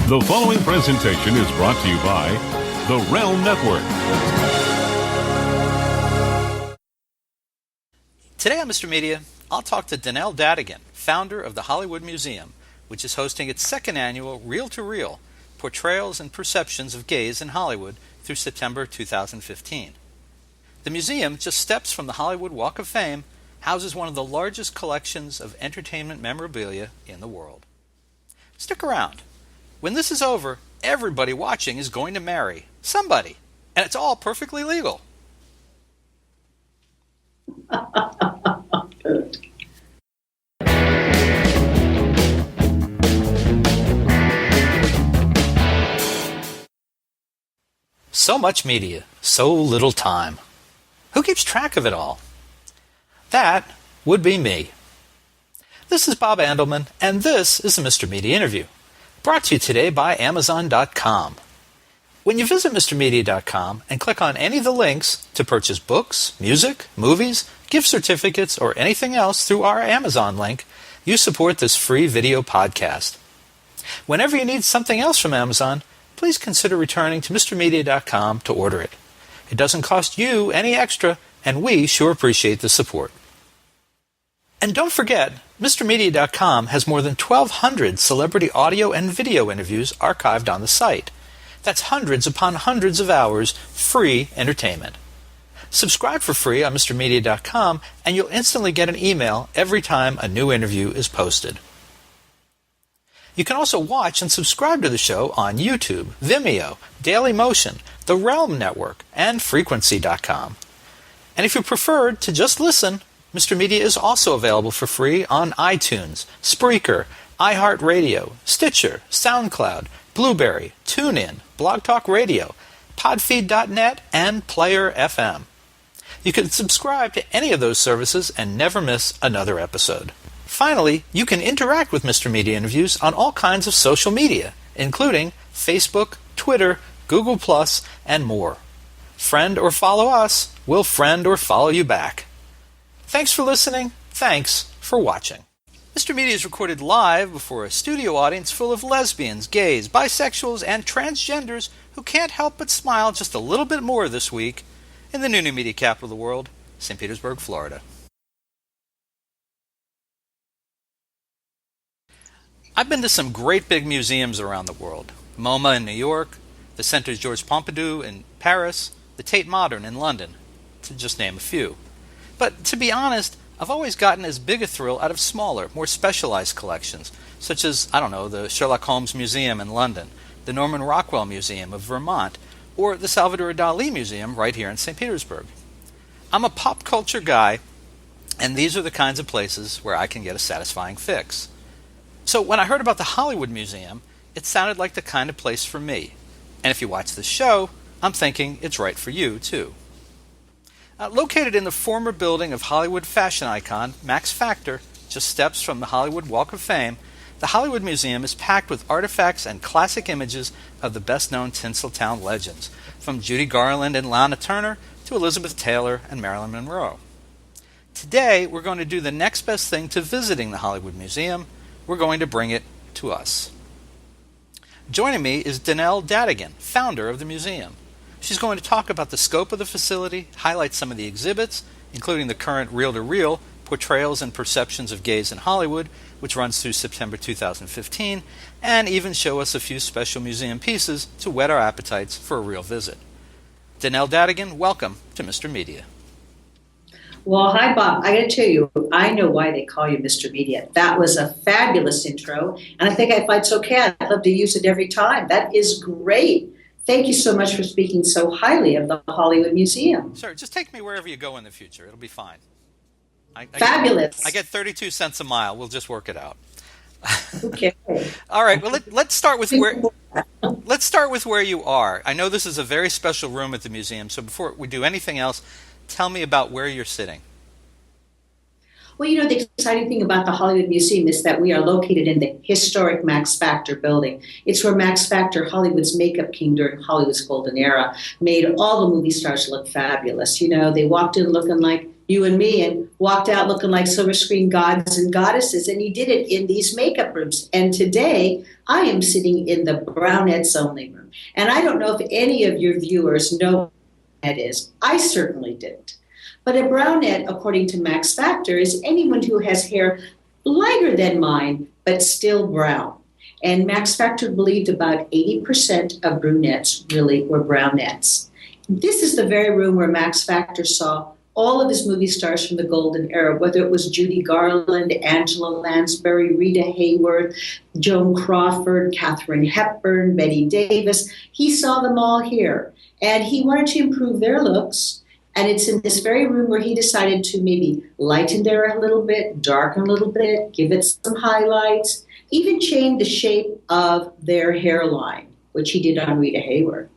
The following presentation is brought to you by the Realm Network. Today on Mr. Media, I'll talk to Donelle Dadigan, founder of the Hollywood Museum, which is hosting its second annual Reel-to-Reel, Portrayals and Perceptions of Gays in Hollywood through September 2015. The museum, just steps from the Hollywood Walk of Fame, houses one of the largest collections of entertainment memorabilia in the world. Stick around. When this is over, everybody watching is going to marry somebody, and it's all perfectly legal. So much media, so little time. Who keeps track of it all? That would be me. This is Bob Andelman, and this is the Mr. Media Interview, brought to you today by Amazon.com. When you visit MrMedia.com and click on any of the links to purchase books, music, movies, gift certificates, or anything else through our Amazon link, you support this free video podcast. Whenever you need something else from Amazon, please consider returning to MrMedia.com to order it. It doesn't cost you any extra, and we sure appreciate the support. And don't forget, MrMedia.com has more than 1,200 celebrity audio and video interviews archived on the site. That's hundreds upon hundreds of hours free entertainment. Subscribe for free on MrMedia.com, and you'll instantly get an email every time a new interview is posted. You can also watch and subscribe to the show on YouTube, Vimeo, Dailymotion, the Realm Network, and Frequency.com. And if you preferred to just listen, Mr. Media is also available for free on iTunes, Spreaker, iHeartRadio, Stitcher, SoundCloud, Blueberry, TuneIn, Blog Talk Radio, Podfeed.net, and Player FM. You can subscribe to any of those services and never miss another episode. Finally, you can interact with Mr. Media Interviews on all kinds of social media, including Facebook, Twitter, Google+, and more. Friend or follow us, we'll friend or follow you back. Thanks for listening. Thanks for watching. Mr. Media is recorded live before a studio audience full of lesbians, gays, bisexuals, and transgenders who can't help but smile just a little bit more this week in the new media capital of the world, St. Petersburg, Florida. I've been to some great big museums around the world. MoMA in New York, the Centre Georges Pompidou in Paris, the Tate Modern in London, to just name a few. But to be honest, I've always gotten as big a thrill out of smaller, more specialized collections, such as, the Sherlock Holmes Museum in London, the Norman Rockwell Museum of Vermont, or the Salvador Dali Museum right here in St. Petersburg. I'm a pop culture guy, and these are the kinds of places where I can get a satisfying fix. So when I heard about the Hollywood Museum, it sounded like the kind of place for me. And if you watch this show, I'm thinking it's right for you, too. Located in the former building of Hollywood fashion icon Max Factor, just steps from the Hollywood Walk of Fame, the Hollywood Museum is packed with artifacts and classic images of the best-known Tinseltown legends, from Judy Garland and Lana Turner to Elizabeth Taylor and Marilyn Monroe. Today, we're going to do the next best thing to visiting the Hollywood Museum. We're going to bring it to us. Joining me is Donelle Dadigan, founder of the museum. She's going to talk about the scope of the facility, highlight some of the exhibits, including the current Reel-to-Reel, Portrayals and Perceptions of Gays in Hollywood, which runs through September 2015, and even show us a few special museum pieces to whet our appetites for a real visit. Donelle Dadigan, welcome to Mr. Media. Well, hi, Bob. I got to tell you, I know why they call you Mr. Media. That was a fabulous intro, and I think if it's okay, I'd love to use it every time. That is great. Thank you so much for speaking so highly of the Hollywood Museum. Sure, just take me wherever you go in the future. It'll be fine. Fabulous. I get 32 cents a mile. We'll just work it out. Okay. All right. Well, let's start with where you are. I know this is a very special room at the museum, so before we do anything else, tell me about where you're sitting. Well, the exciting thing about the Hollywood Museum is that we are located in the historic Max Factor building. It's where Max Factor, Hollywood's makeup king during Hollywood's golden era, made all the movie stars look fabulous. They walked in looking like you and me, and walked out looking like silver screen gods and goddesses. And he did it in these makeup rooms. And today I am sitting in the Brownettes only room. And I don't know if any of your viewers know what that is. I certainly didn't. But a brunette, according to Max Factor, is anyone who has hair lighter than mine, but still brown. And Max Factor believed about 80% of brunettes really were brownettes. This is the very room where Max Factor saw all of his movie stars from the golden era, whether it was Judy Garland, Angela Lansbury, Rita Hayworth, Joan Crawford, Katharine Hepburn, Betty Davis. He saw them all here. And he wanted to improve their looks. And it's in this very room where he decided to maybe lighten their hair a little bit, darken a little bit, give it some highlights, even change the shape of their hairline, which he did on Rita Hayworth.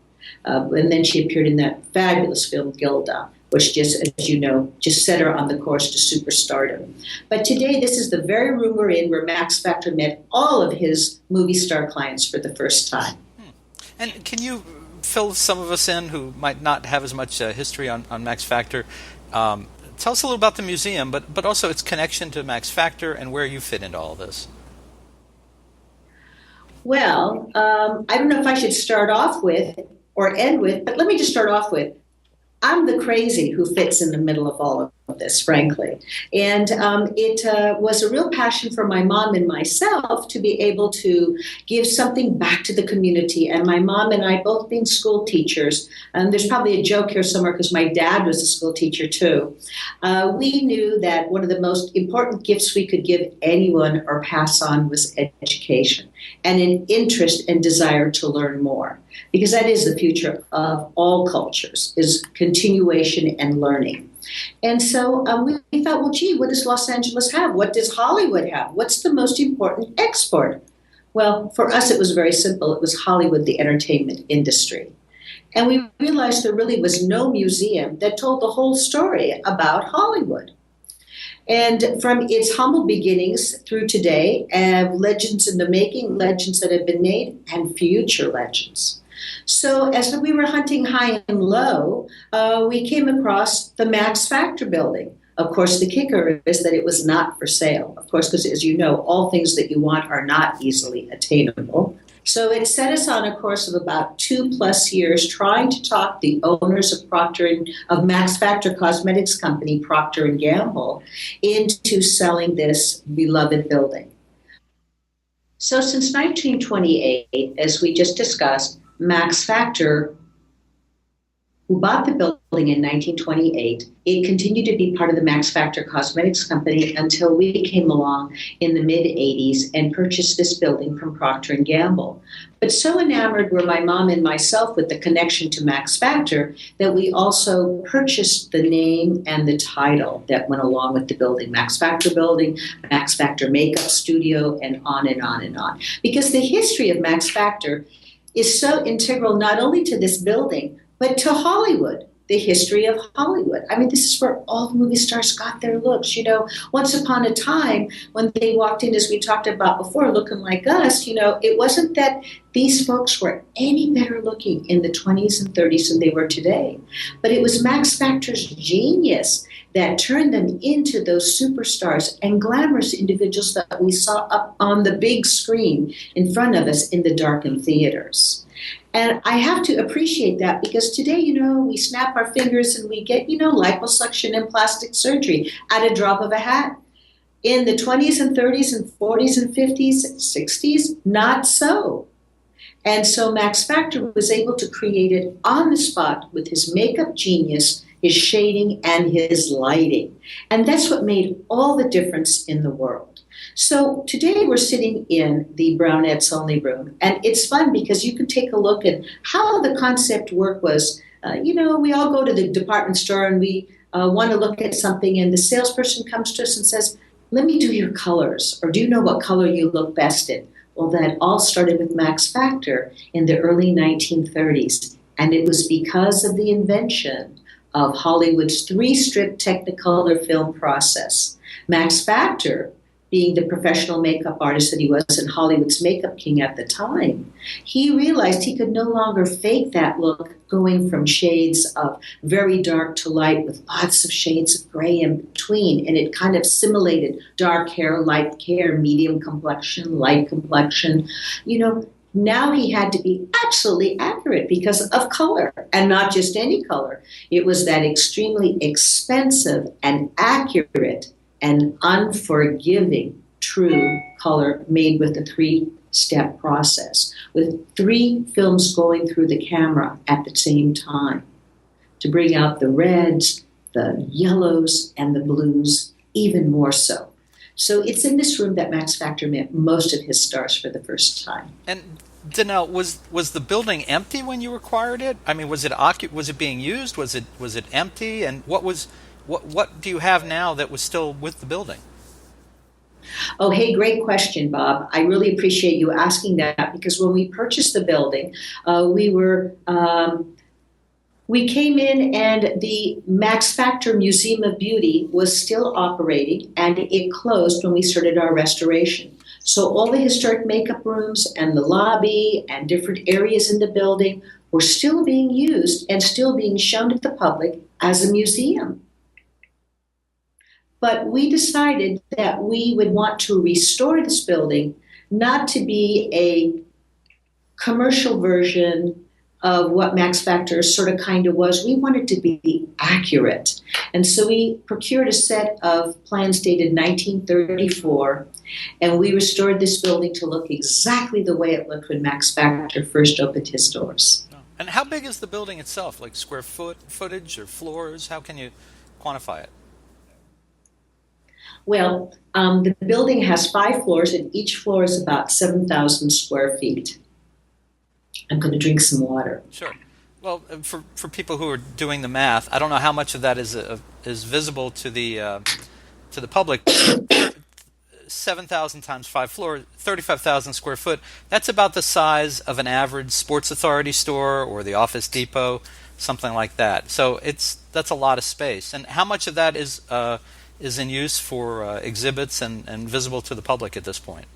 And then she appeared in that fabulous film, Gilda, which just, as you know, just set her on the course to superstardom. But today, this is the very room we're in where Max Factor met all of his movie star clients for the first time. And can you fill some of us in who might not have as much history on Max Factor? Tell us a little about the museum, but also its connection to Max Factor and where you fit into all of this. Well, I don't know if I should start off with or end with, but let me just start off with, I'm the crazy who fits in the middle of all of this, frankly. And it was a real passion for my mom and myself to be able to give something back to the community. And my mom and I both being school teachers, and there's probably a joke here somewhere because my dad was a school teacher too. We knew that one of the most important gifts we could give anyone or pass on was education and an interest and desire to learn more. Because that is the future of all cultures, is continuation and learning. And so we thought, well, gee, what does Los Angeles have? What does Hollywood have? What's the most important export? Well, for us, it was very simple. It was Hollywood, the entertainment industry. And we realized there really was no museum that told the whole story about Hollywood. And from its humble beginnings through today, legends in the making, legends that have been made, and future legends. So as we were hunting high and low, we came across the Max Factor building. Of course, the kicker is that it was not for sale. Of course, because as you know, all things that you want are not easily attainable. So it set us on a course of about 2+ years trying to talk the owners of Max Factor Cosmetics Company, Procter & Gamble, into selling this beloved building. So since 1928, as we just discussed, Max Factor, who bought the building in 1928, it continued to be part of the Max Factor Cosmetics Company until we came along in the mid-'80s and purchased this building from Procter & Gamble. But so enamored were my mom and myself with the connection to Max Factor that we also purchased the name and the title that went along with the building. Max Factor Building, Max Factor Makeup Studio, and on and on and on. Because the history of Max Factor is so integral not only to this building, but to Hollywood, the history of Hollywood. I mean, this is where all the movie stars got their looks. You know, once upon a time, when they walked in, as we talked about before, looking like us, you know, it wasn't that these folks were any better looking in the 20s and 30s than they were today. But it was Max Factor's genius that turned them into those superstars and glamorous individuals that we saw up on the big screen in front of us in the darkened theaters. And I have to appreciate that because today, you know, we snap our fingers and we get, you know, liposuction and plastic surgery at a drop of a hat. In the 20s and 30s and 40s and 50s and 60s, not so. And so Max Factor was able to create it on the spot with his makeup genius, his shading, and his lighting. And that's what made all the difference in the world. So today we're sitting in the Brownettes Only room, and it's fun because you can take a look at how the concept work was. You know, we all go to the department store and we want to look at something, and the salesperson comes to us and says, let me do your colors, or do you know what color you look best in? Well, that all started with Max Factor in the early 1930s, and it was because of the invention of Hollywood's 3-strip Technicolor film process. Max Factor being the professional makeup artist that he was and Hollywood's makeup king at the time, he realized he could no longer fake that look, going from shades of very dark to light with lots of shades of gray in between. And it kind of simulated dark hair, light hair, medium complexion, light complexion. Now he had to be absolutely accurate because of color, and not just any color. It was that extremely expensive and accurate and unforgiving true color made with a 3-step process, with 3 films going through the camera at the same time to bring out the reds, the yellows, and the blues even more so. So it's in this room that Max Factor met most of his stars for the first time. And Donelle, was the building empty when you acquired it? I mean, was it being used? Was it empty? And what do you have now that was still with the building? Oh, hey, great question, Bob. I really appreciate you asking that, because when we purchased the building, we came in and the Max Factor Museum of Beauty was still operating, and it closed when we started our restoration. So all the historic makeup rooms and the lobby and different areas in the building were still being used and still being shown to the public as a museum. But we decided that we would want to restore this building, not to be a commercial version of what Max Factor sort of kind of was. We wanted to be accurate. And so we procured a set of plans dated 1934, and we restored this building to look exactly the way it looked when Max Factor first opened his doors. And how big is the building itself, like square footage or floors? How can you quantify it? Well, the building has 5 floors, and each floor is about 7,000 square feet. I'm going to drink some water. Sure. Well, for people who are doing the math, I don't know how much of that is visible to the public. 7,000 times 5 floors, 35,000 square foot. That's about the size of an average Sports Authority store or the Office Depot, something like that. So that's a lot of space. And how much of that is in use for exhibits and visible to the public at this point?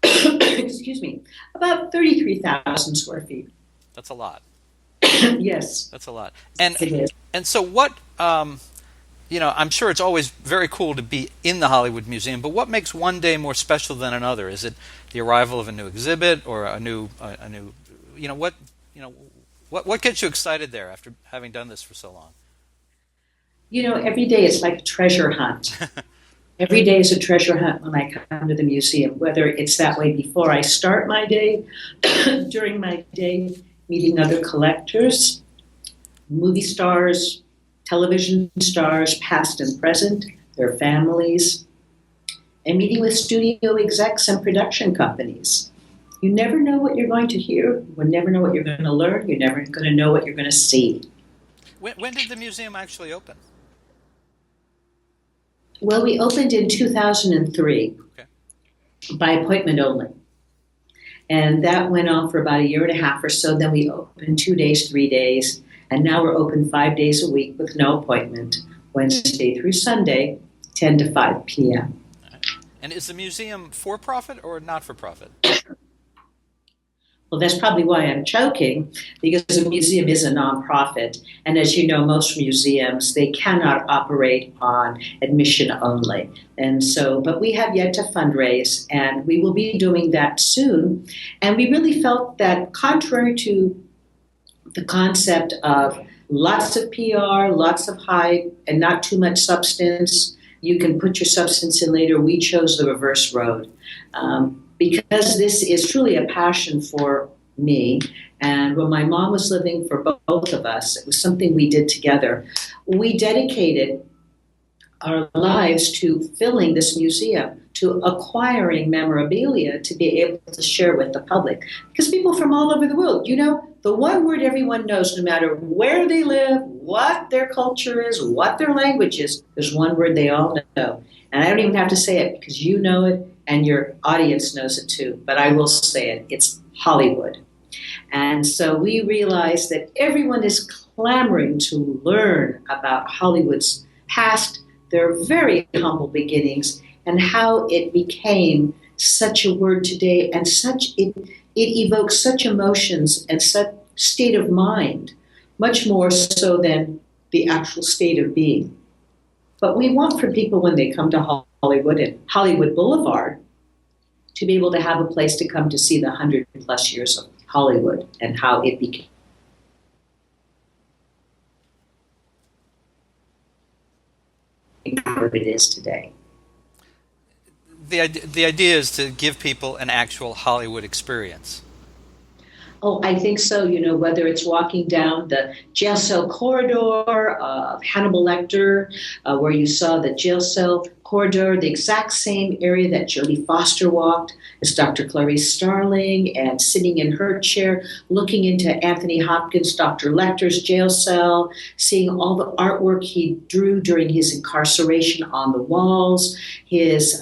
Excuse me, about 33,000 square feet. That's a lot. Yes. That's a lot. It is. And so what, I'm sure it's always very cool to be in the Hollywood Museum, but what makes one day more special than another? Is it the arrival of a new exhibit or what gets you excited there after having done this for so long? Every day is like a treasure hunt. Every day is a treasure hunt when I come to the museum, whether it's that way before I start my day, during my day, meeting other collectors, movie stars, television stars, past and present, their families, and meeting with studio execs and production companies. You never know what you're going to hear. You never know what you're going to learn. You're never going to know what you're going to see. When did the museum actually open? Well, we opened in 2003, by appointment only. And that went on for about a year and a half or so. Then we opened 2 days, 3 days, and now we're open 5 days a week with no appointment, Wednesday through Sunday, 10 to 5 p.m. And is the museum for-profit or not-for-profit? Well, that's probably why I'm choking, because a museum is a nonprofit. And as you know, most museums, they cannot operate on admission only. And so, but we have yet to fundraise, and we will be doing that soon. And we really felt that contrary to the concept of lots of PR, lots of hype, and not too much substance, you can put your substance in later, we chose the reverse road. Because this is truly a passion for me. And when my mom was living, for both of us, it was something we did together. We dedicated our lives to filling this museum, to acquiring memorabilia to be able to share with the public. Because people from all over the world, the one word everyone knows, no matter where they live, what their culture is, what their language is, there's one word they all know. And I don't even have to say it because you know it and your audience knows it too. But I will say it. It's Hollywood. And so we realized that everyone is clamoring to learn about Hollywood's past, their very humble beginnings, and how it became such a word today, and it evokes such emotions and such state of mind, much more so than the actual state of being. But we want for people when they come to Hollywood and Hollywood Boulevard to be able to have a place to come to see the 100 plus years of Hollywood and how it became what it is today. The idea is to give people an actual Hollywood experience. Oh, I think so. You know, whether it's walking down the jail cell corridor of Hannibal Lecter, where you saw the jail cell corridor, the exact same area that Jodie Foster walked as Dr. Clarice Starling, and sitting in her chair, looking into Anthony Hopkins, Dr. Lecter's jail cell, seeing all the artwork he drew during his incarceration on the walls, his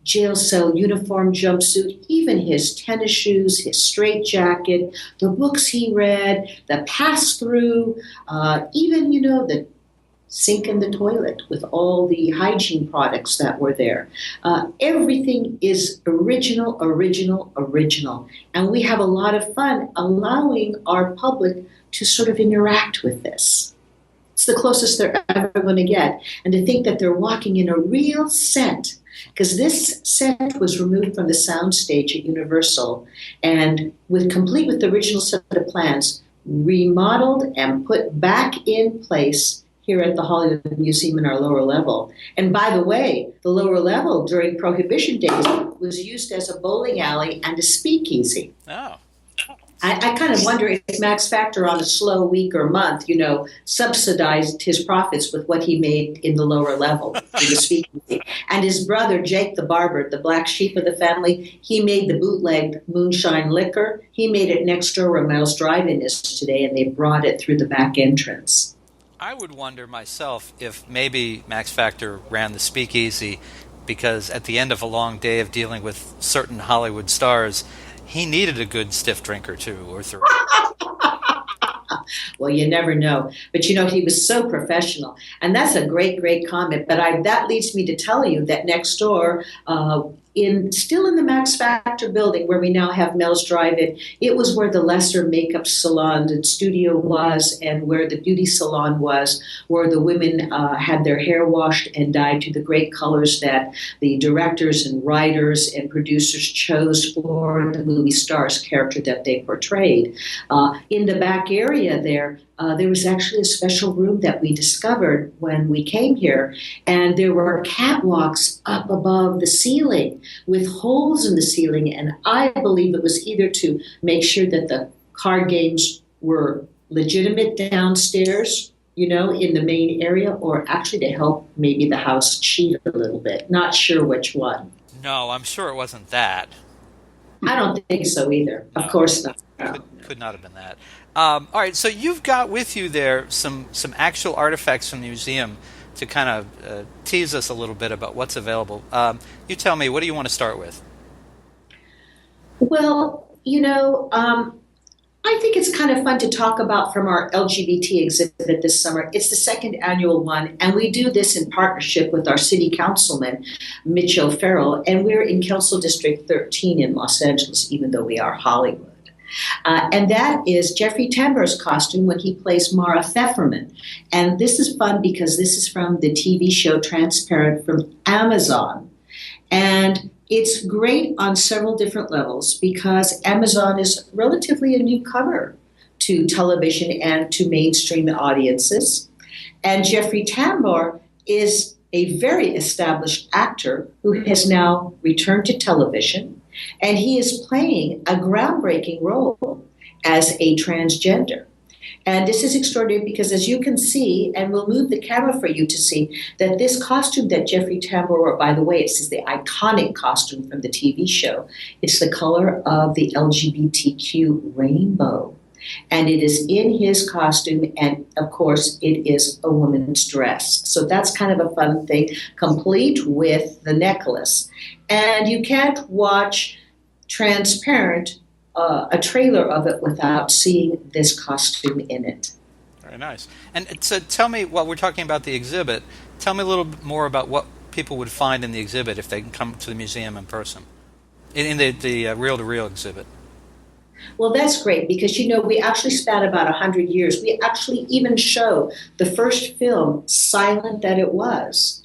jail cell uniform jumpsuit, even his tennis shoes, his straitjacket, the books he read, the pass-through, even, you know, the sink in the toilet with all the hygiene products that were there. Everything is original, original, original. And we have a lot of fun allowing our public to sort of interact with this. It's the closest they're ever going to get. And to think that they're walking in a real set, because this set was removed from the soundstage at Universal and complete with the original set of plans, remodeled and put back in place here at the Hollywood Museum in our lower level. And by the way, the lower level during Prohibition days was used as a bowling alley and a speakeasy. Oh. I kind of wonder if Max Factor on a slow week or month, you know, subsidized his profits with what he made in the lower level, in the speakeasy. And his brother, Jake the barber, the black sheep of the family, he made the bootlegged moonshine liquor. He made it next door where Mel's Drive-In is today, and they brought it through the back entrance. I would wonder myself if maybe Max Factor ran the speakeasy because at the end of a long day of dealing with certain Hollywood stars, he needed a good stiff drink or two or three. Well, you never know. But, you know, he was so professional. And that's a great, great comment. But that leads me to tell you that next door, still in the Max Factor building where we now have Mel's Drive-In, it was where the lesser makeup salon and studio was, and where the beauty salon was, where the women had their hair washed and dyed to the great colors that the directors and writers and producers chose for the movie star's character that they portrayed. In the back area there was actually a special room that we discovered when we came here, and there were catwalks up above the ceiling with holes in the ceiling, and I believe it was either to make sure that the card games were legitimate downstairs, you know, in the main area, or actually to help maybe the house cheat a little bit. Not sure which one. No, I'm sure it wasn't that. I don't think so either. Of course not. Could not have been that. All right, so you've got with you there some actual artifacts from the museum to kind of tease us a little bit about what's available. You tell me, what do you want to start with? Well, you know, I think it's kind of fun to talk about from our LGBT exhibit this summer. It's the second annual one, and we do this in partnership with our city councilman, Mitch O'Farrell, and we're in Council District 13 in Los Angeles, even though we are Hollywood. And that is Jeffrey Tambor's costume when he plays Mara Pfefferman. And this is fun because this is from the TV show Transparent from Amazon. And it's great on several different levels because Amazon is relatively a newcomer to television and to mainstream audiences. And Jeffrey Tambor is a very established actor who has now returned to television. And he is playing a groundbreaking role as a transgender. And this is extraordinary because, as you can see, and we'll move the camera for you to see, that this costume that Jeffrey Tambor wore, by the way, it's the iconic costume from the TV show. It's the color of the LGBTQ rainbow. And it is in his costume, and of course, it is a woman's dress. So that's kind of a fun thing, complete with the necklace. And you can't watch Transparent, a trailer of it, without seeing this costume in it. Very nice. And so tell me, while we're talking about the exhibit, tell me a little bit more about what people would find in the exhibit if they can come to the museum in person, in the reel-to-reel exhibit? Well, that's great because, we actually span about 100 years. We actually even show the first film, silent that it was,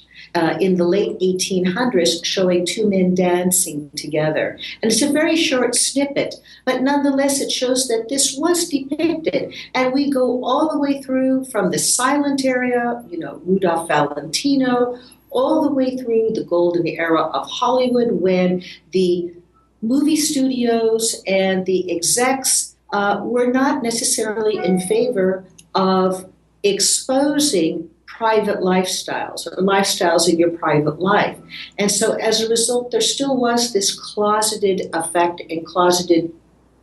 in the late 1800s, showing two men dancing together. And it's a very short snippet, but nonetheless, it shows that this was depicted. And we go all the way through from the silent era, Rudolph Valentino, all the way through the golden era of Hollywood when the movie studios and the execs were not necessarily in favor of exposing private lifestyles or lifestyles in your private life. And so as a result, there still was this closeted effect and closeted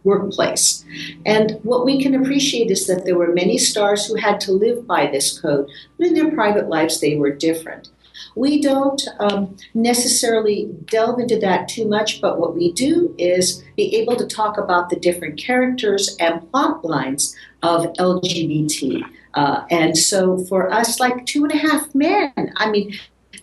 workplace. And what we can appreciate is that there were many stars who had to live by this code, but in their private lives, they were different. We don't necessarily delve into that too much, but what we do is be able to talk about the different characters and plot lines of LGBT. And so for us, like 2.5 Men,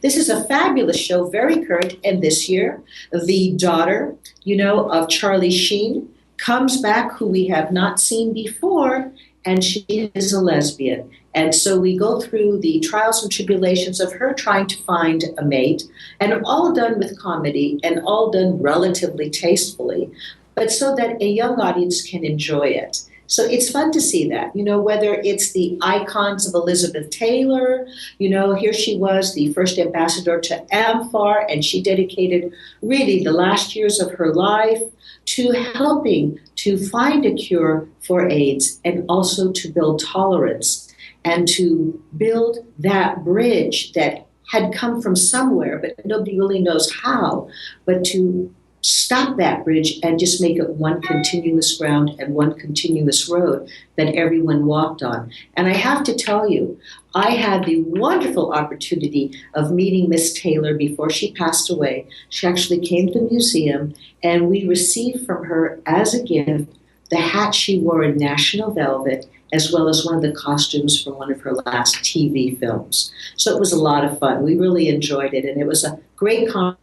this is a fabulous show, very current. And this year, the daughter, of Charlie Sheen comes back, who we have not seen before, and she is a lesbian. And so we go through the trials and tribulations of her trying to find a mate, and all done with comedy and all done relatively tastefully, but so that a young audience can enjoy it. So it's fun to see that, whether it's the icons of Elizabeth Taylor, here she was, the first ambassador to AMFAR, and she dedicated really the last years of her life to helping to find a cure for AIDS and also to build tolerance and to build that bridge that had come from somewhere, but nobody really knows how, but to stop that bridge and just make it one continuous ground and one continuous road that everyone walked on. And I have to tell you, I had the wonderful opportunity of meeting Miss Taylor before she passed away. She actually came to the museum, and we received from her as a gift the hat she wore in National Velvet, as well as one of the costumes from one of her last TV films. So it was a lot of fun. We really enjoyed it, and it was a great conversation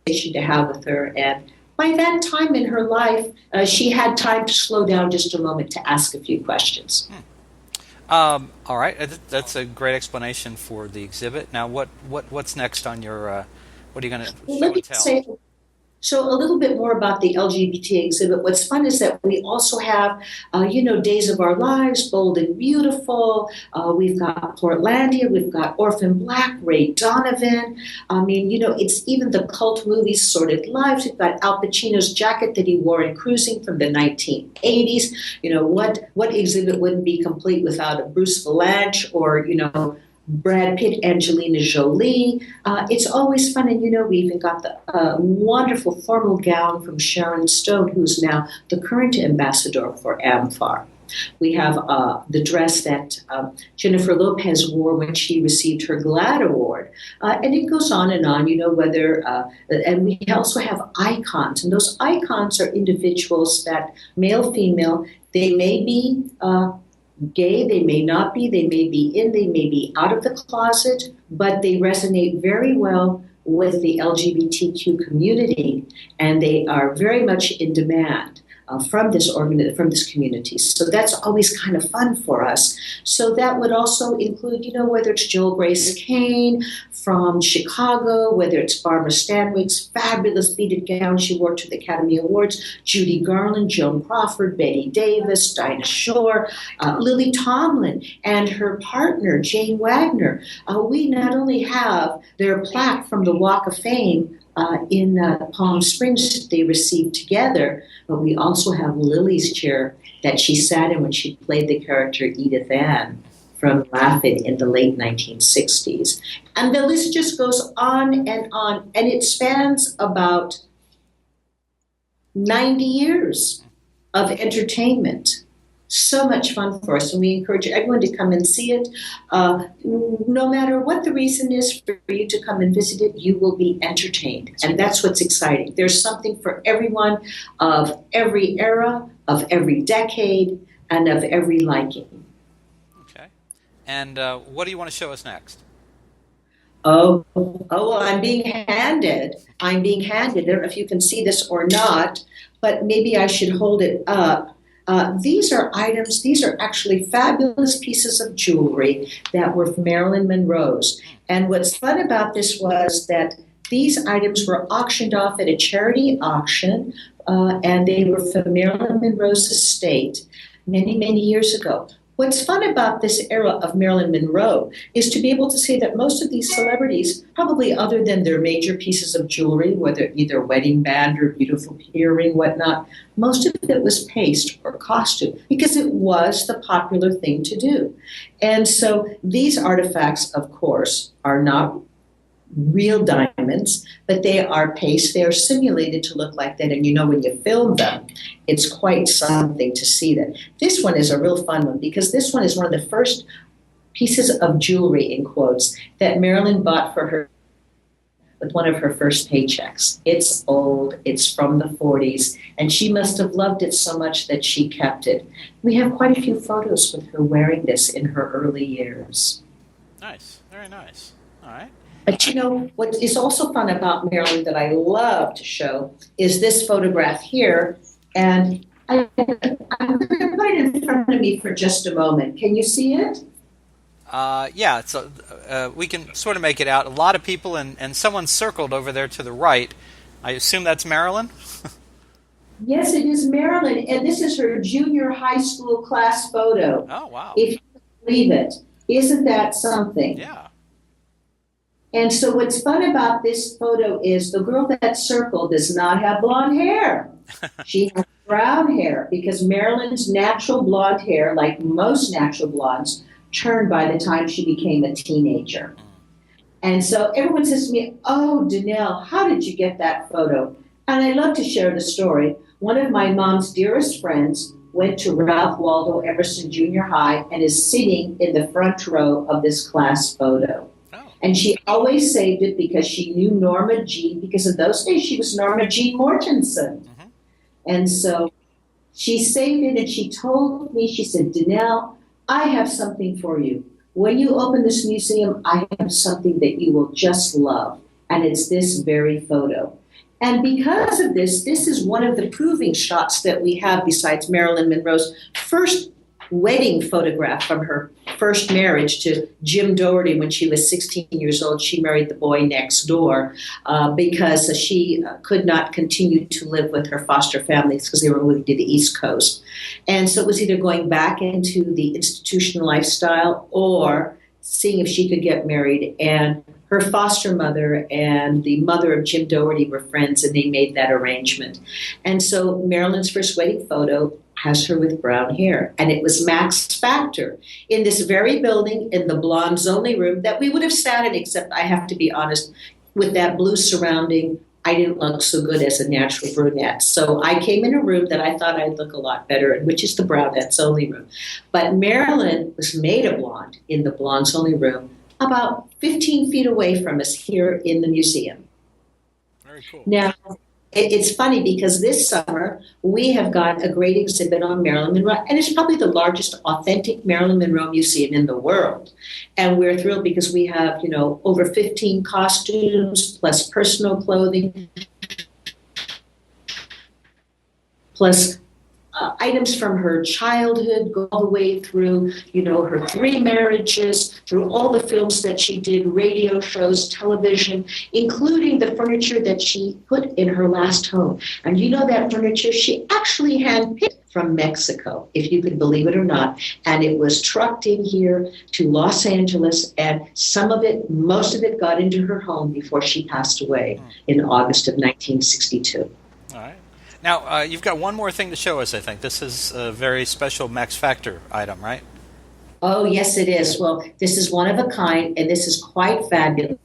to have with her. And by that time in her life, she had time to slow down just a moment to ask a few questions. All right, that's a great explanation for the exhibit. Now, what's next on your? What are you going to show and tell? So a little bit more about the LGBT exhibit. What's fun is that we also have, Days of Our Lives, Bold and Beautiful. We've got Portlandia. We've got Orphan Black, Ray Donovan. It's even the cult movie Sordid Lives. We've got Al Pacino's jacket that he wore in Cruising from the 1980s. What exhibit wouldn't be complete without a Bruce Valanche or, Brad Pitt, Angelina Jolie. It's always fun, and we even got the wonderful formal gown from Sharon Stone, who's now the current ambassador for AMFAR. We have the dress that Jennifer Lopez wore when she received her GLAAD award, and it goes on, whether, and we also have icons, and those icons are individuals that, male, female, they may be gay, they may not be, they may be in, they may be out of the closet, but they resonate very well with the LGBTQ community, and they are very much in demand from this community. So that's always kind of fun for us. So that would also include, whether it's Joel Grace Kane from Chicago, whether it's Barbara Stanwyck's fabulous beaded gown she wore to the Academy Awards, Judy Garland, Joan Crawford, Betty Davis, Dinah Shore, Lily Tomlin, and her partner, Jane Wagner. We not only have their plaque from the Walk of Fame in Palm Springs that they received together, but we also have Lily's chair that she sat in when she played the character Edith Ann from Laugh-In in the late 1960s. And the list just goes on, and it spans about 90 years of entertainment. So much fun for us, and we encourage everyone to come and see it. No matter what the reason is for you to come and visit it, you will be entertained, and that's what's exciting. There's something for everyone of every era, of every decade, and of every liking. Okay. And what do you want to show us next? Well, I'm being handed. I'm being handed. I don't know if you can see this or not, but maybe I should hold it up. These are items, these are actually fabulous pieces of jewelry that were from Marilyn Monroe's. And what's fun about this was that these items were auctioned off at a charity auction, and they were from Marilyn Monroe's estate many, many years ago. What's fun about this era of Marilyn Monroe is to be able to say that most of these celebrities, probably other than their major pieces of jewelry, whether either wedding band or beautiful earring, whatnot, most of it was paste or costume because it was the popular thing to do. And so these artifacts, of course, are not real diamonds, but they are paste. They are simulated to look like that. And you know, when you film them, it's quite something to see that. This one is a real fun one because this one is one of the first pieces of jewelry, in quotes, that Marilyn bought for her with one of her first paychecks. It's old, it's from the 40s, and she must have loved it so much that she kept it. We have quite a few photos with her wearing this in her early years. Nice, very nice. All right. But you know, what is also fun about Marilyn that I love to show is this photograph here. And I'm going to put it in front of me for just a moment. Can you see it? Yeah, so we can sort of make it out. A lot of people, and someone circled over there to the right. I assume that's Marilyn? Yes, it is Marilyn. And this is her junior high school class photo. Oh, wow. If you can believe it. Isn't that something? Yeah. And so what's fun about this photo is the girl that circled does not have blonde hair. She has brown hair because Marilyn's natural blonde hair, like most natural blondes, turned by the time she became a teenager. And so everyone says to me, "Oh, Donelle, how did you get that photo?" And I love to share the story. One of my mom's dearest friends went to Ralph Waldo Emerson Junior High and is sitting in the front row of this class photo. And she always saved it because she knew Norma Jean, because in those days she was Norma Jean Mortensen. Mm-hmm. And so she saved it and she told me, she said, "Donelle, I have something for you. When you open this museum, I have something that you will just love. And it's this very photo." And because of this, this is one of the proving shots that we have besides Marilyn Monroe's first wedding photograph from her first marriage to Jim Doherty when she was 16 years old. She married the boy next door because she could not continue to live with her foster families because they were moving to the East Coast. And so it was either going back into the institutional lifestyle or seeing if she could get married. And her foster mother and the mother of Jim Doherty were friends, and they made that arrangement. And so Marilyn's first wedding photo has her with brown hair. And it was Max Factor in this very building in the blondes only room that we would have sat in, except I have to be honest, with that blue surrounding, I didn't look so good as a natural brunette. So I came in a room that I thought I'd look a lot better in, which is the brownette's only room. But Marilyn was made a blonde in the blondes only room about 15 feet away from us here in the museum. Very cool. Now, it's funny because this summer we have got a great exhibit on Marilyn Monroe, and it's probably the largest authentic Marilyn Monroe museum in the world. And we're thrilled because we have, over 15 costumes, plus personal clothing, plus items from her childhood, go all the way through, her 3 marriages, through all the films that she did, radio shows, television, including the furniture that she put in her last home. And that furniture she actually handpicked from Mexico, if you could believe it or not. And it was trucked in here to Los Angeles, and most of it got into her home before she passed away in August of 1962. All right. Now, you've got one more thing to show us, I think. This is a very special Max Factor item, right? Oh, yes, it is. Well, this is one of a kind, and this is quite fabulous.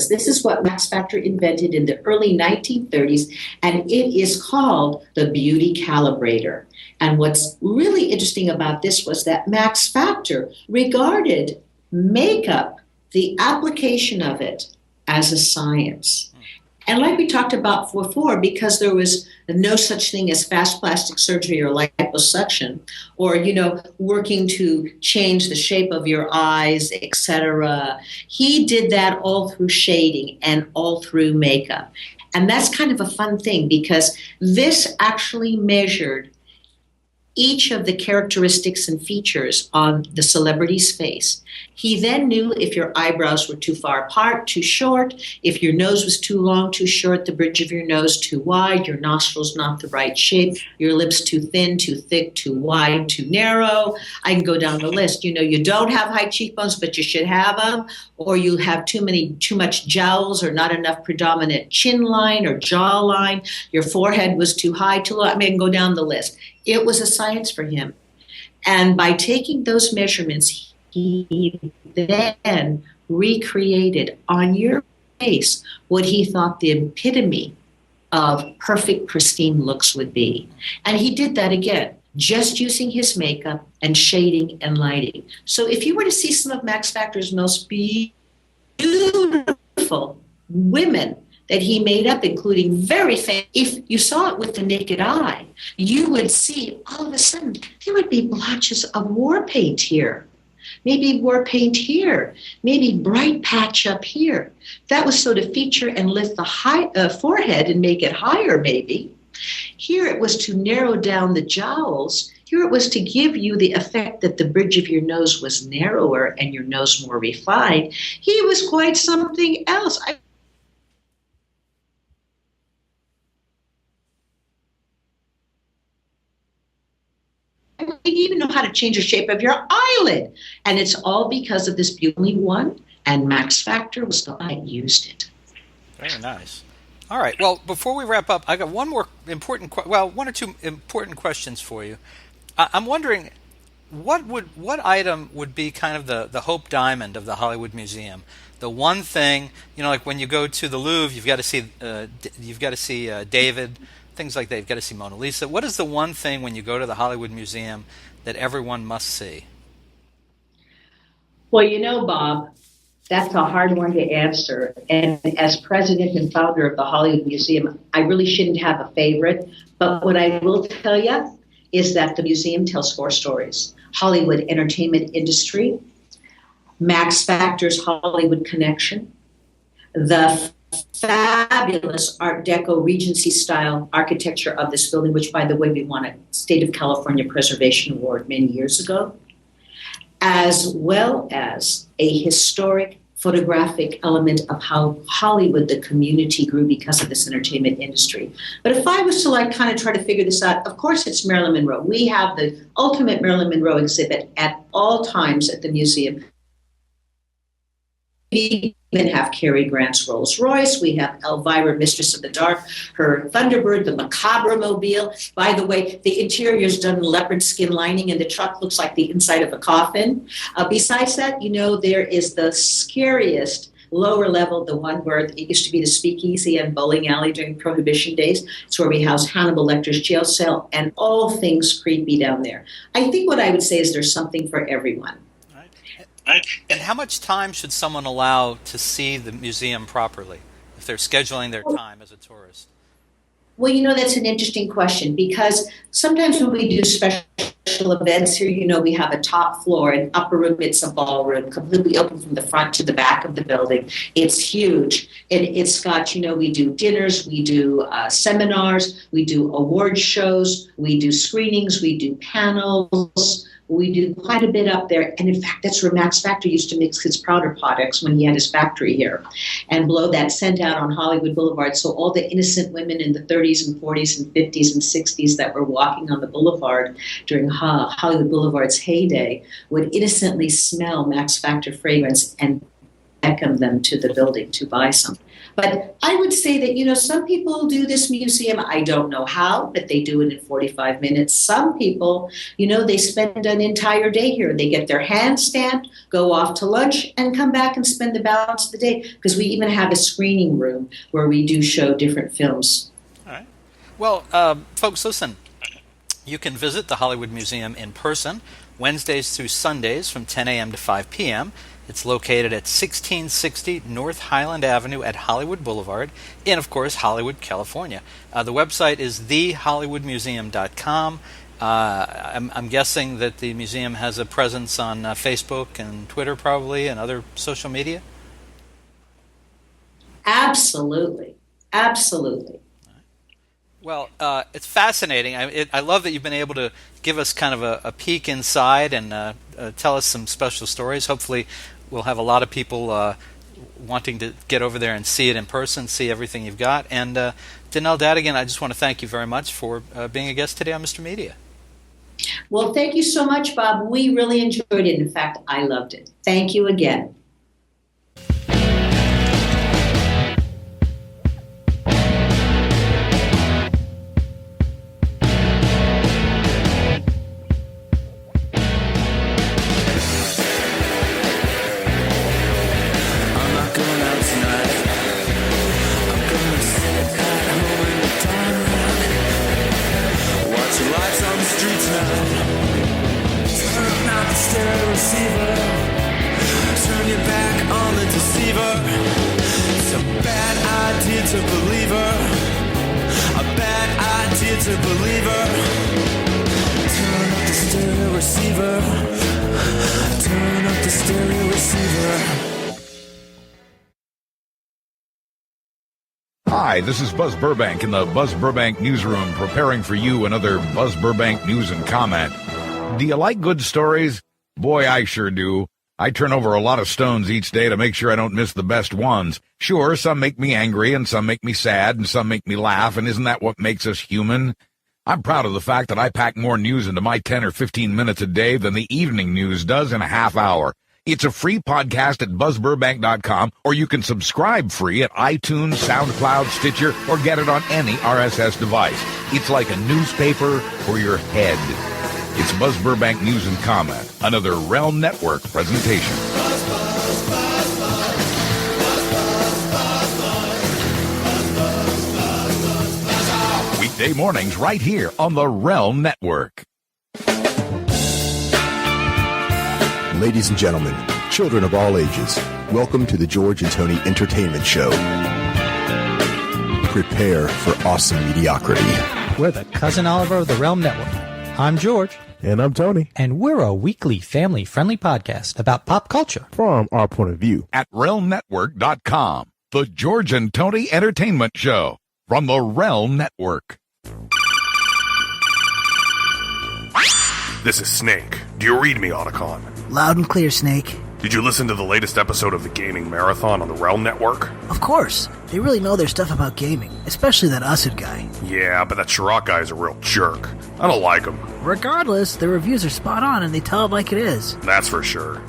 This is what Max Factor invented in the early 1930s, and it is called the Beauty Calibrator. And what's really interesting about this was that Max Factor regarded makeup, the application of it, as a science. And like we talked about before, because there was no such thing as fast plastic surgery or liposuction, or working to change the shape of your eyes, etc. He did that all through shading and all through makeup. And that's kind of a fun thing because this actually measured each of the characteristics and features on the celebrity's face. He then knew if your eyebrows were too far apart, too short, if your nose was too long, too short, the bridge of your nose too wide, your nostrils not the right shape, your lips too thin, too thick, too wide, too narrow. I can go down the list. You don't have high cheekbones, but you should have them, or you have too much jowls or not enough predominant chin line or jaw line. Your forehead was too high, too low. I can go down the list. It was a science for him. And by taking those measurements, he then recreated on your face what he thought the epitome of perfect, pristine looks would be. And he did that again, just using his makeup and shading and lighting. So if you were to see some of Max Factor's most beautiful women that he made up, including very famous. If you saw it with the naked eye, you would see all of a sudden there would be blotches of war paint here, maybe war paint here, maybe bright patch up here. That was so to feature and lift the forehead and make it higher, maybe. Here it was to narrow down the jowls. Here it was to give you the effect that the bridge of your nose was narrower and your nose more refined. He was quite something else. You even know how to change the shape of your eyelid. And it's all because of this beauty one. And Max Factor was the guy who used it. Very nice. All right. Well, before we wrap up, I got one or two important questions for you. I'm wondering, what item would be kind of the Hope Diamond of the Hollywood Museum? The one thing, like when you go to the Louvre, you've got to see David. Things like that. You've got to see Mona Lisa. What is the one thing when you go to the Hollywood Museum that everyone must see? Well, Bob, that's a hard one to answer. And as president and founder of the Hollywood Museum, I really shouldn't have a favorite. But what I will tell you is that the museum tells 4 stories. Hollywood entertainment industry, Max Factor's Hollywood connection, the fabulous Art Deco Regency style architecture of this building, which, by the way, we won a State of California Preservation Award many years ago, as well as a historic photographic element of how Hollywood, the community, grew because of this entertainment industry. But if I was to kind of try to figure this out, of course it's Marilyn Monroe. We have the ultimate Marilyn Monroe exhibit at all times at the museum. We even have Cary Grant's Rolls Royce. We have Elvira, Mistress of the Dark, her Thunderbird, the Macabre Mobile. By the way, the interior is done in leopard skin lining, and the truck looks like the inside of a coffin. Besides that, there is the scariest lower level, the one where it used to be the speakeasy and bowling alley during Prohibition days. It's where we house Hannibal Lecter's jail cell and all things creepy down there. I think what I would say is there's something for everyone. And how much time should someone allow to see the museum properly if they're scheduling their time as a tourist? Well, that's an interesting question because sometimes when we do special events here, we have a top floor, an upper room, it's a ballroom, completely open from the front to the back of the building. It's huge. It's got, we do dinners, we do seminars, we do award shows, we do screenings, we do panels. We do quite a bit up there. And in fact, that's where Max Factor used to mix his powder products when he had his factory here and blow that scent out on Hollywood Boulevard. So all the innocent women in the 30s and 40s and 50s and 60s that were walking on the boulevard during Hollywood Boulevard's heyday would innocently smell Max Factor fragrance and beckon them to the building to buy some. But I would say that, some people do this museum. I don't know how, but they do it in 45 minutes. Some people, they spend an entire day here. They get their hands stamped, go off to lunch, and come back and spend the balance of the day. Because we even have a screening room where we do show different films. All right. Well, folks, listen. You can visit the Hollywood Museum in person Wednesdays through Sundays from 10 a.m. to 5 p.m. It's located at 1660 North Highland Avenue at Hollywood Boulevard in, of course, Hollywood, California. The website is thehollywoodmuseum.com. I'm guessing that the museum has a presence on Facebook and Twitter probably and other social media? Absolutely. Absolutely. Well, it's fascinating. I love that you've been able to give us kind of a peek inside and tell us some special stories. Hopefully we'll have a lot of people wanting to get over there and see it in person, see everything you've got. And Donelle Dadigan, I just want to thank you very much for being a guest today on Mr. Media. Well, thank you so much, Bob. We really enjoyed it. In fact, I loved it. Thank you again. Hi, this is Buzz Burbank in the Buzz Burbank newsroom, preparing for you another Buzz Burbank news and comment. Do you like good stories? Boy, I sure do. I turn over a lot of stones each day to make sure I don't miss the best ones. Sure, some make me angry, and some make me sad, and some make me laugh, and isn't that what makes us human? I'm proud of the fact that I pack more news into my 10 or 15 minutes a day than the evening news does in a half hour. It's a free podcast at buzzburbank.com, or you can subscribe free at iTunes, SoundCloud, Stitcher, or get it on any RSS device. It's like a newspaper for your head. It's Buzz Burbank News and Comment, another Realm Network presentation. Weekday mornings right here on the Realm Network. Ladies and gentlemen, children of all ages, welcome to the George and Tony Entertainment Show. Prepare for awesome mediocrity. We're the Cousin Oliver of the Realm Network. I'm George. And I'm Tony. And we're a weekly family-friendly podcast about pop culture. From our point of view. At realmnetwork.com, the George and Tony Entertainment Show from the Realm Network. This is Snake. Do you read me, Otacon? Loud and clear, Snake. Did you listen to the latest episode of the Gaming Marathon on the Realm Network? Of course. They really know their stuff about gaming, especially that Usad guy. Yeah, but that Chirac guy is a real jerk. I don't like him. Regardless, their reviews are spot on and they tell it like it is. That's for sure.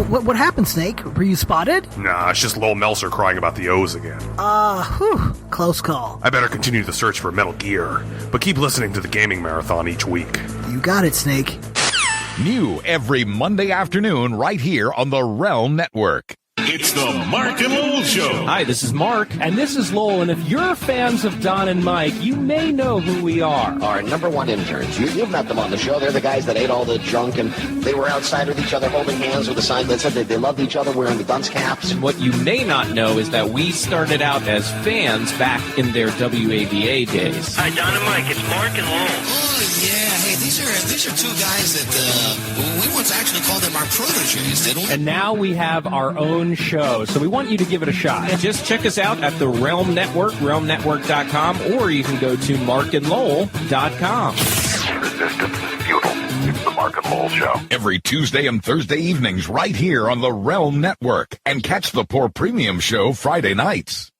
What happened, Snake? Were you spotted? Nah, it's just Lowell Meltzer crying about the O's again. Close call. I better continue the search for Metal Gear, but keep listening to the Gaming Marathon each week. You got it, Snake. New every Monday afternoon right here on the Realm Network. It's the Mark and Lowell Show. Hi, this is Mark. And this is Lowell. And if you're fans of Don and Mike, you may know who we are. Our number one interns. You've met them on the show. They're the guys that ate all the junk, and they were outside with each other holding hands with a sign that said they loved each other wearing the dunce caps. And what you may not know is that we started out as fans back in their WAVA days. Hi, Don and Mike. It's Mark and Lowell. Oh, yeah. Hey, these are two guys that we once actually called them our proteges, didn't we? And now we have our own show, so we want you to give it a shot. Just check us out at the Realm Network, realmnetwork.com, or you can go to markandlowell.com. Resistance is futile. It's the Mark and Lowell Show. Every Tuesday and Thursday evenings right here on the Realm Network. And catch the Poor Premium Show Friday nights.